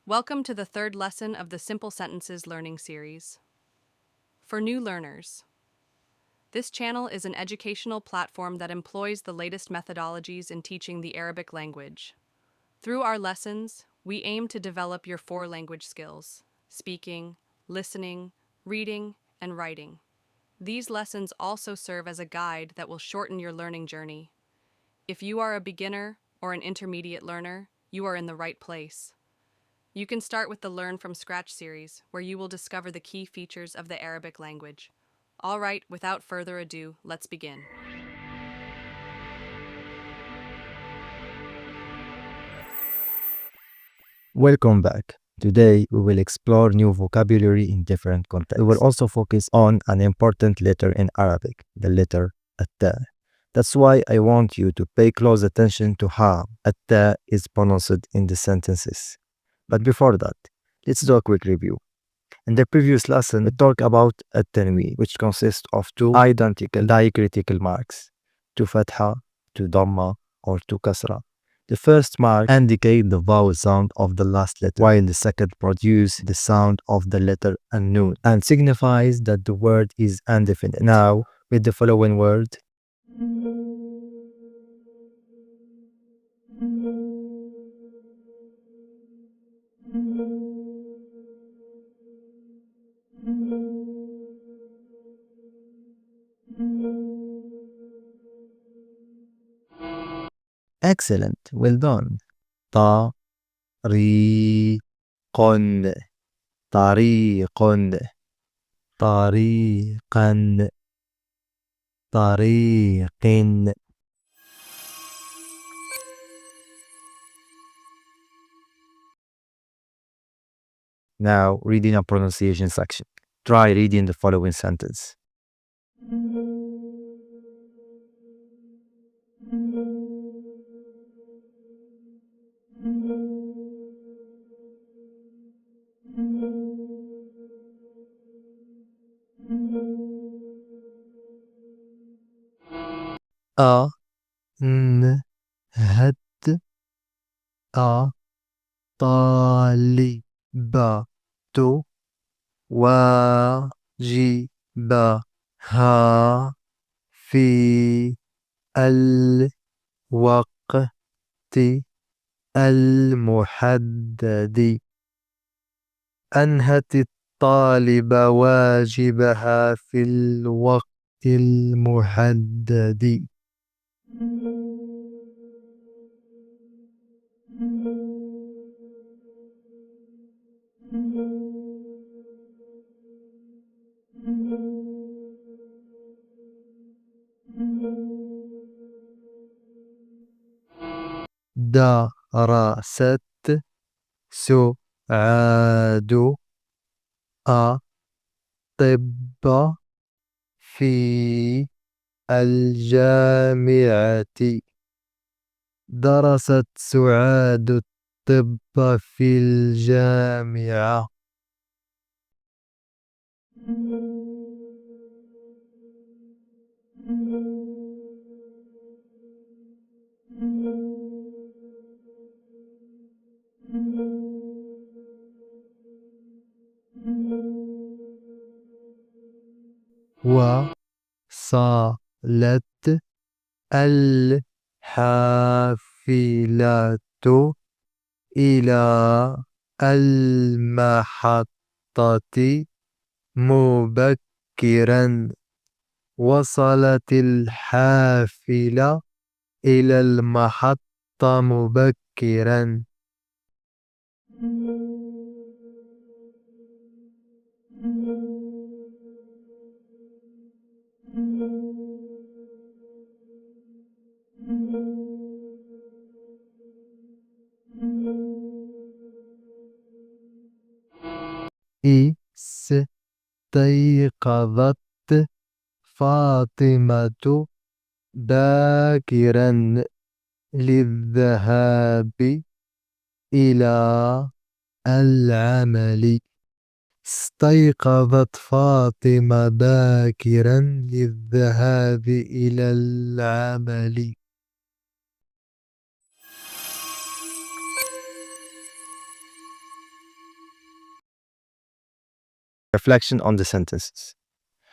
Welcome to the third lesson of the Simple Sentences Learning Series. For new learners, this channel is an educational platform that employs the latest methodologies in teaching the Arabic language. Through our lessons, we aim to develop your four language skills: speaking, listening, reading, and writing. These lessons also serve as a guide that will shorten your learning journey. If you are a beginner or an intermediate learner, you are in the right place. You can start with the Learn from Scratch series, where you will discover the key features of the Arabic language. All right, without further ado, let's begin. Welcome back. Today we will explore new vocabulary in different contexts. We will also focus on an important letter in Arabic, the letter at-ta. That's why I want you to pay close attention to how at-ta is pronounced in the sentences. But before that, let's do a quick review. In the previous lesson, we talked about at-tanween, which consists of two identical diacritical marks, to fatḥa, to ḍamma, or to kasra. The first mark indicates the vowel sound of the last letter, while the second produces the sound of the letter an-nun and signifies that the word is indefinite. Now, with the following word, excellent, well done. طريق طريق طريقا طريق. Now, reading and pronunciation section. Try reading the following sentence. نهت طالبة واجبها في الوقت المحدد. أنهت الطالبة واجبها في الوقت المحدد. درست سعاد الطب في الجامعة. درست سعاد الطب في الجامعة. وصلت الحافلة إلى المحطة مبكرا. وصلت الحافلة إلى المحطة مبكرا. استيقظت فاطمة باكرا للذهاب إلى العمل. استيقظت فاطمة باكرا للذهاب إلى العمل. Reflection on the sentences.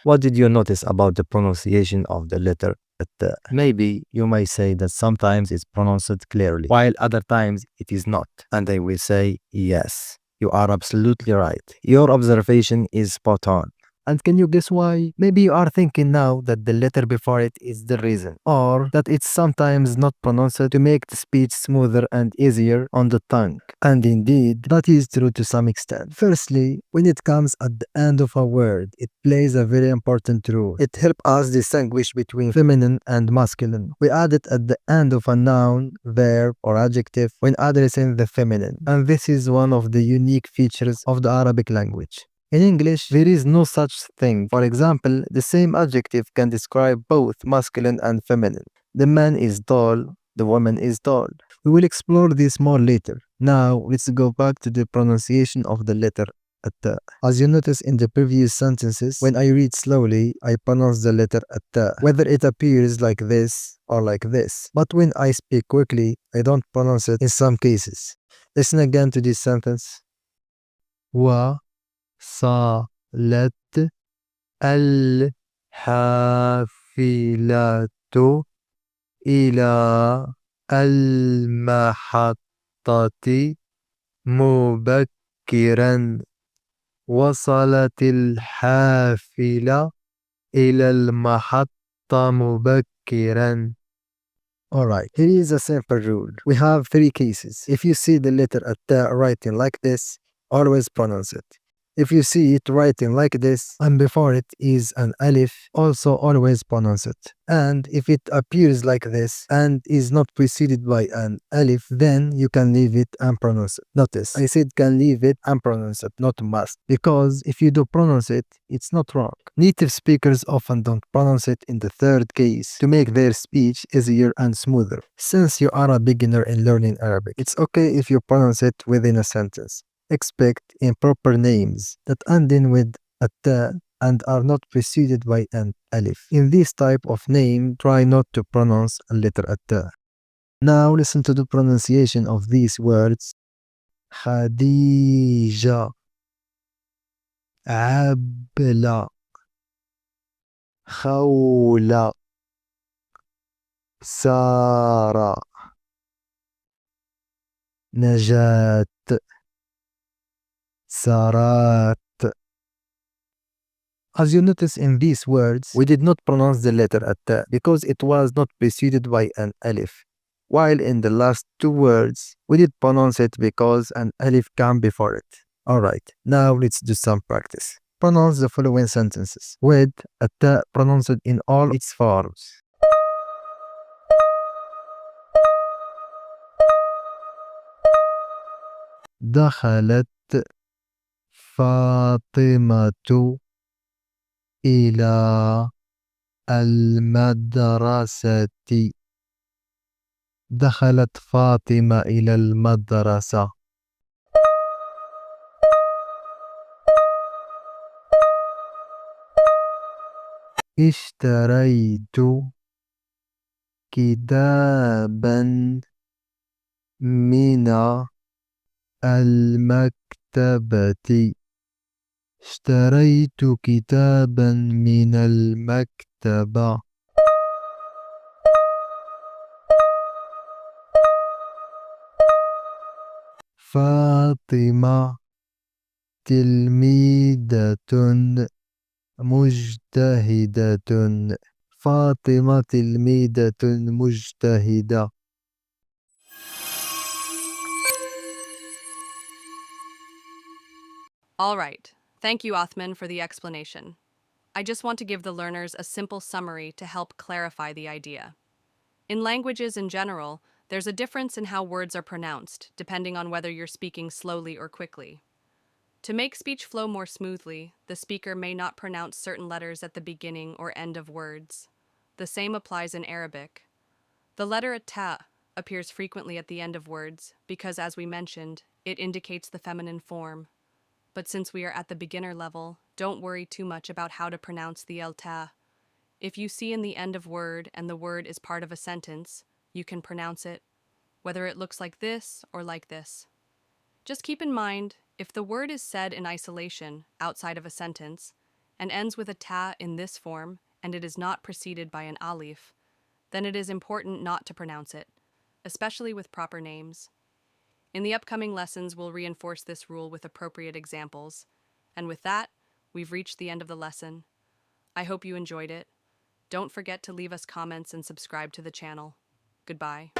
What did you notice about the pronunciation of the letter التاء? Maybe you may say that sometimes it's pronounced clearly, while other times it is not. And I will say, yes, you are absolutely right. Your observation is spot on. And can you guess why? Maybe you are thinking now that the letter before it is the reason, or that it's sometimes not pronounced to make the speech smoother and easier on the tongue. And indeed, that is true to some extent. Firstly, when it comes at the end of a word, it plays a very important role. It helps us distinguish between feminine and masculine. We add it at the end of a noun, verb, or adjective when addressing the feminine. And this is one of the unique features of the Arabic language. In English, there is no such thing. For example, the same adjective can describe both masculine and feminine. The man is tall, the woman is tall. We will explore this more later. Now, let's go back to the pronunciation of the letter التاء. As you notice in the previous sentences, when I read slowly, I pronounce the letter التاء, whether it appears like this or like this. But when I speak quickly, I don't pronounce it in some cases. Listen again to this sentence. صالت الحافلة إلى المحطة مبكرا. وصلت الحافلة إلى المحطة مبكرا. Alright, here is a simple rule. We have three cases. If you see the letter التاء writing like this, always pronounce it. If you see it writing like this, and before it is an alif, also always pronounce it. And if it appears like this, and is not preceded by an alif, then you can leave it and pronounce it. Notice, I said can leave it and pronounce it, not must. Because if you do pronounce it, it's not wrong. Native speakers often don't pronounce it in the third case to make their speech easier and smoother. Since you are a beginner in learning Arabic, it's okay if you pronounce it within a sentence. Expect improper names that end in with a ta and are not preceded by an alif. In this type of name, try not to pronounce a letter ta. Now listen to the pronunciation of these words. Khadija, Abla, Khawla, Sara, Najat, Sarat. As you notice in these words, we did not pronounce the letter التاء because it was not preceded by an alif. While in the last two words, we did pronounce it because an alif came before it. Alright, now let's do some practice. Pronounce the following sentences with التاء pronounced in all its forms. دخلت فاطمة إلى المدرسة. دخلت فاطمة إلى المدرسة. اشتريت كتابا من المكتبة. اشتريت كتابا من المكتبة. فاطمة تلميذة مجتهدة. فاطمة تلميذة مجتهدة. All right. Thank you, Othman, for the explanation. I just want to give the learners a simple summary to help clarify the idea. In languages in general, there's a difference in how words are pronounced, depending on whether you're speaking slowly or quickly. To make speech flow more smoothly, the speaker may not pronounce certain letters at the beginning or end of words. The same applies in Arabic. The letter ta appears frequently at the end of words because, as we mentioned, it indicates the feminine form. But since we are at the beginner level, don't worry too much about how to pronounce the ta. If you see in the end of word and the word is part of a sentence, you can pronounce it, whether it looks like this or like this. Just keep in mind, If the word is said in isolation, outside of a sentence, and ends with a ta in this form, and it is not preceded by an alif, then it is important not to pronounce it, especially with proper names. In the upcoming lessons, we'll reinforce this rule with appropriate examples. And with that, we've reached the end of the lesson. I hope you enjoyed it. Don't forget to leave us comments and subscribe to the channel. Goodbye.